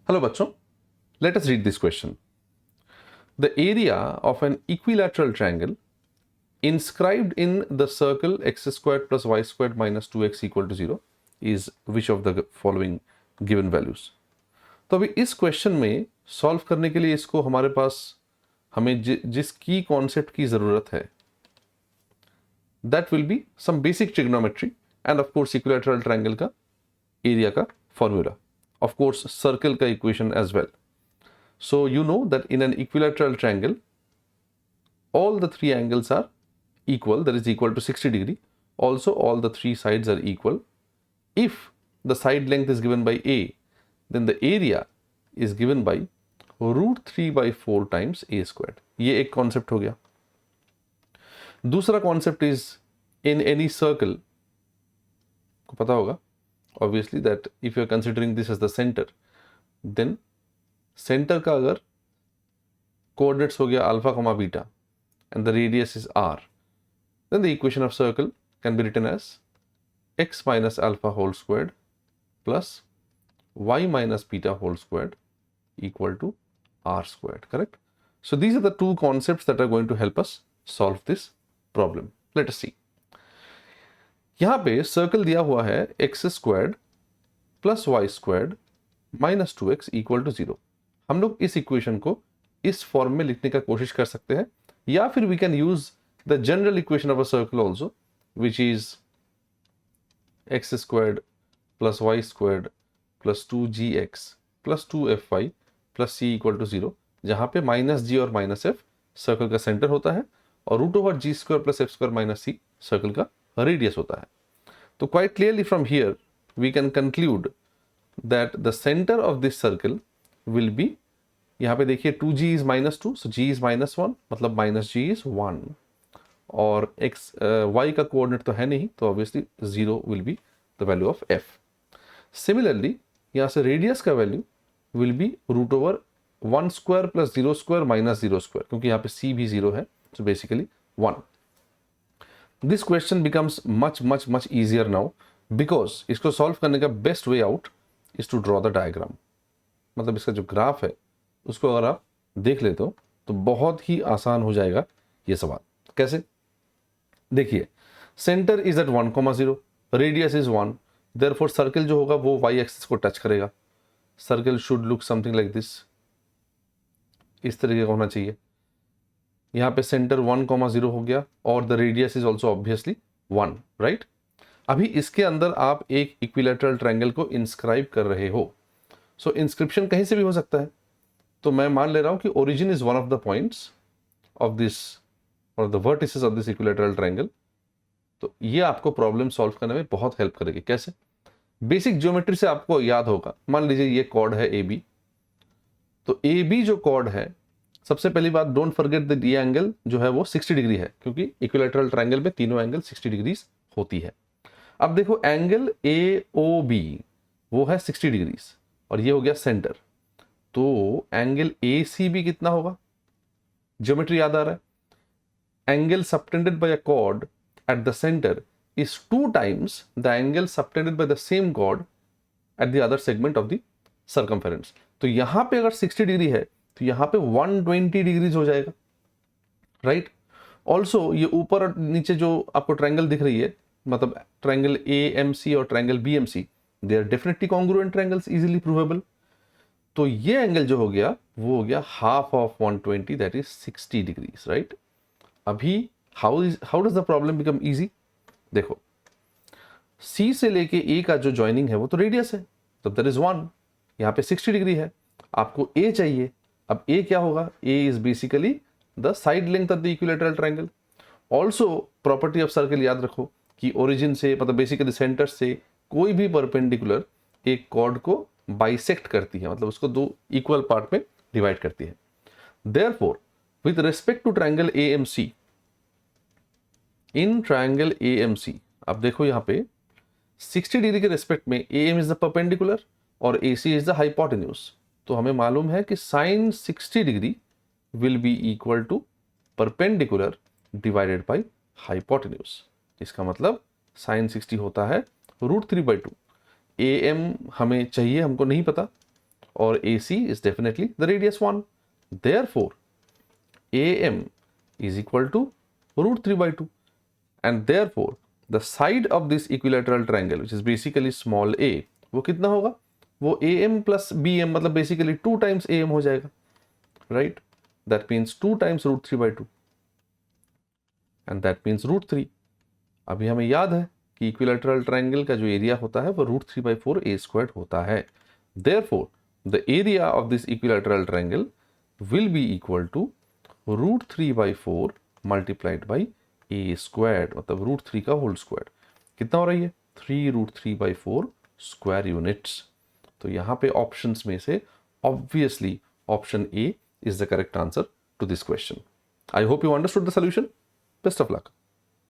Hello बच्चों, let us read this question. The area of an equilateral triangle inscribed in the circle x squared plus y squared minus 2x equal to 0 is which of the following given values? तो अभी इस question में solve करने के लिए इसको हमारे पास हमें जिस की कॉन्सेप्ट की ज़रूरत है that will be some basic trigonometry and of course equilateral triangle का एरिया का फॉर्मूला, of course circle का equation as well. So you know that in an equilateral triangle all the three angles are equal, that is equal to 60 degree. Also all the three sides are equal. If the side length is given by a, then the area is given by root 3 by 4 times a squared. ये एक concept हो गया. दूसरा concept is in any circle, को पता होगा obviously that if you are considering this as the centre, then centre का अगर कोऑर्डिनेट्स हो गया alpha comma beta and the radius is R, then the equation of circle can be written as x minus alpha whole squared plus y minus beta whole squared equal to r squared, correct? So these are the two concepts that are going to help us solve this problem. Let us see. यहाँ पे circle दिया हुआ है x squared plus y squared minus 2x equal to 0. हम लोग इस equation को इस फॉर्म में लिखने का कोशिश कर सकते हैं, या फिर we can use the general equation of a circle also, which is x squared plus y squared plus 2gx plus 2fy plus c equal to 0, जहाँ पे माइनस जी और माइनस एफ सर्कल का सेंटर होता है और root over G square plus F square minus C circle का radius होता है. तो quite clearly from here we can conclude that the centre of this circle will be, यहाँ पे देखिए 2g is minus 2, so g is minus 1, मतलब minus g is 1, और x y का कोऑर्डिनेट तो है नहीं, तो obviously 0 will be the value of f. Similarly यहाँ से रेडियस का value will be root over 1 square plus 0 square minus 0 square, क्योंकि यहाँ पे c भी 0 है, so basically 1. This question becomes much much much easier now because इसको solve करने का best way out is to draw the diagram. मतलब इसका जो ग्राफ है उसको अगर आप देख लेते हो तो बहुत ही आसान हो जाएगा ये सवाल. कैसे? देखिए, centre is at 1,0, radius is 1, therefore circle जो होगा वो वाई एक्सिस को टच करेगा. Circle should look something like this, इस तरीके का होना चाहिए. यहाँ पे सेंटर 1,0 हो गया और the radius is also obviously 1, right? अभी इसके अंदर आप एक इक्विलैटरल ट्रायंगल को इंस्क्राइब कर रहे हो. सो इंस्क्रिप्शन कहीं से भी हो सकता है, तो मैं मान ले रहा हूँ कि origin is one of the points of this और the vertices of this equilateral triangle. तो ये आपको प्रॉब्लम सॉल्व करने में बहुत हेल्प करेगी. कैसे? बेसिक ज्योमेट्री से आपको याद होगा. मान लीजिए ये कॉर्ड है ए बी, तो ए बी जो कॉर्ड है, सबसे पहली बात डोंट फॉरगेट दैट ये एंगल जो है वो 60 डिग्री है, क्योंकि इक्विलैटरल ट्रायंगल में तीनों एंगल 60 डिग्रीज होती है. अब देखो एंगल ए ओ बी वो है 60 डिग्रीज और ये हो गया सेंटर, तो एंगल ए सी बी कितना होगा? ज्योमेट्री याद आ रहा है? Angle subtended by a chord at the center is 2 times the angle subtended by the same chord at the other segment of the circumference. तो यहाँ पे अगर 60 डिग्री है तो यहाँ पे 120 डिग्रीज हो जाएगा, राइट? ऑल्सो ये ऊपर और नीचे जो आपको ट्रायंगल दिख रही है, मतलब ट्रायंगल ए एम सी और triangle B M C, they are definitely congruent triangles, easily provable. तो ये एंगल जो हो गया वो हो गया half of 120, that is 60 degrees, right? अभी how does the problem become easy? देखो, C से लेके A का जो जॉइनिंग है वो तो रेडियस है, तो दैट इज 1. यहाँ पे 60 डिग्री है, आपको A चाहिए. अब A क्या होगा? A is basically the side length of the equilateral triangle. Also property of circle याद रखो कि ओरिजिन से, मतलब बेसिकली सेंटर से कोई भी परपेंडिकुलर एक कॉर्ड को बाइसेक्ट करती है, मतलब उसको 2 इक्वल पार्ट में डिवाइड करती है. Therefore with respect to triangle AMC, in triangle AMC, अब देखो यहाँ पे 60 डिग्री के रेस्पेक्ट में AM is the perpendicular और AC is the hypotenuse. तो हमें मालूम है कि sin 60 degree will be equal to perpendicular divided by hypotenuse. इसका मतलब sin 60 होता है √3/2. AM हमें चाहिए, हमको नहीं पता, or AC is definitely the radius 1. Therefore, AM is equal to root 3 by 2. And therefore, the side of this equilateral triangle, which is basically small a, वो कितना होगा? वो AM plus BM मतलब basically 2 times AM हो जाएगा, right? That means 2 times root 3 by 2. And that means root 3. अभी हमें याद है कि इक्विलैटरल ट्रायंगल का जो एरिया होता है वो रूट 3 by 4 a squared होता है. Therefore, the area of this equilateral triangle will be equal to root 3 by 4 multiplied by a squared, मतलब रूट 3 का होल स्क्वायर. कितना हो रही है? 3 root 3 by 4 स्क्वायर यूनिट्स. तो यहाँ पे ऑप्शंस में से obviously option A is the correct answer to this question. I hope you understood the solution. Best of luck.